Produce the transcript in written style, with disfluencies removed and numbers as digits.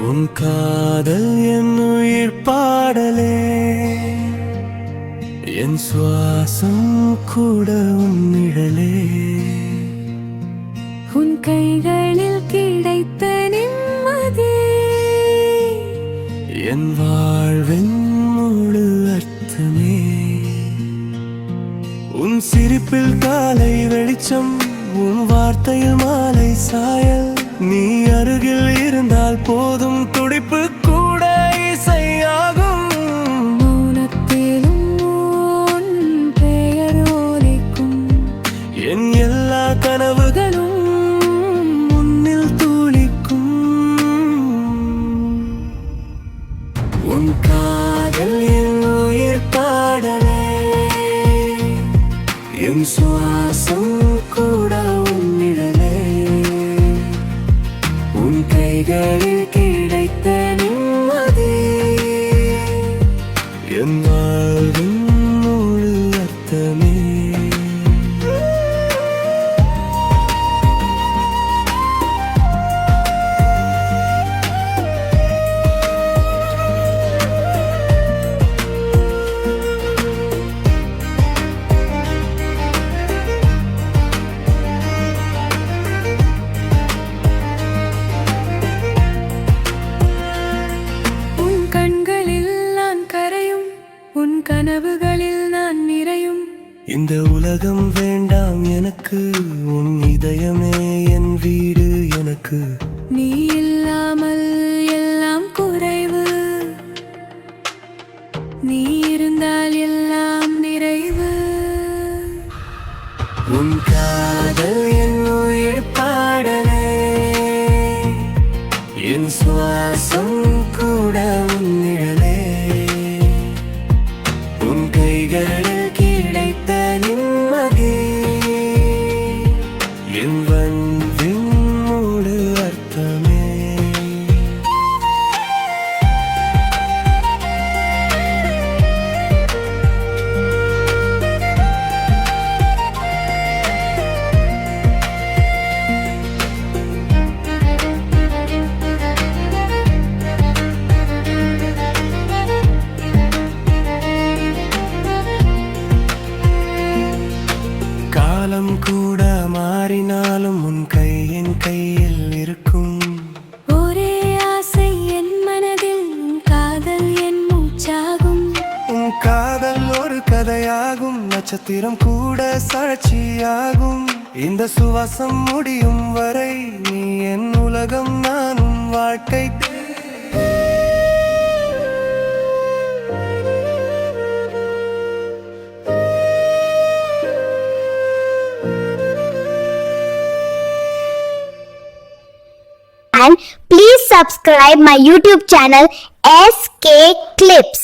உன் காதல் என் உயிர் பாடலே, என் சுவாசம் கூட உன் நிழலே. உன் கைகளில் கிடைத்த நிம்மதி என் வாழ்வின் முழு அர்த்தமே. உன் சிரிப்பில் காலை வெளிச்சம், உன் வார்த்தையில் மாலை சாயல். நீ அருகில் இருந்தால் போதும், துடிப்பு கூட இசையாகும். மௌனத்திலும் உன் பெயர் ஒலிக்கும், என் எல்லா கனவுகளும் முன்னில் துளிக்கும். உன் காதல் என் உயிர் பாடலே, என் சுவாசம் கூட உன் நிழலே. உன் கைகளில் கிடைத்த நிம்மதி என் வாழ்வின் முழு அர்த்தமே. உன் கனவுகளில் நான் நிறையும். இந்த உலகம் வேண்டாம் எனக்கு, உன் இதயமே என் வீடு எனக்கு. நீ இல்லாமல் எல்லாம் குறைவு, நீ இருந்தால் எல்லாம் நிறைவு. உன் காதல் என் உயிர் பாடலே, என் சுவாசம் கூட உன் நிழலே. உன் கைகளில் கிடைத்த நிம்மதி என் வாழ்வின் முழு அர்த்தமே. காலம் கூட மாறினாலும் உன் கையின் கையில் இருக்கும். ஒரே ஆசை என் மனதில், உன் காதல் என் மூச்சாகும். உன் காதல் ஒரு கதையாகும், நட்சத்திரம் கூட சாட்சியாகும். இந்த சுவாசம் முடியும் வரை நீ என் உலகம், நானும் வாழ்க்கை. And please subscribe my YouTube channel SK Clips.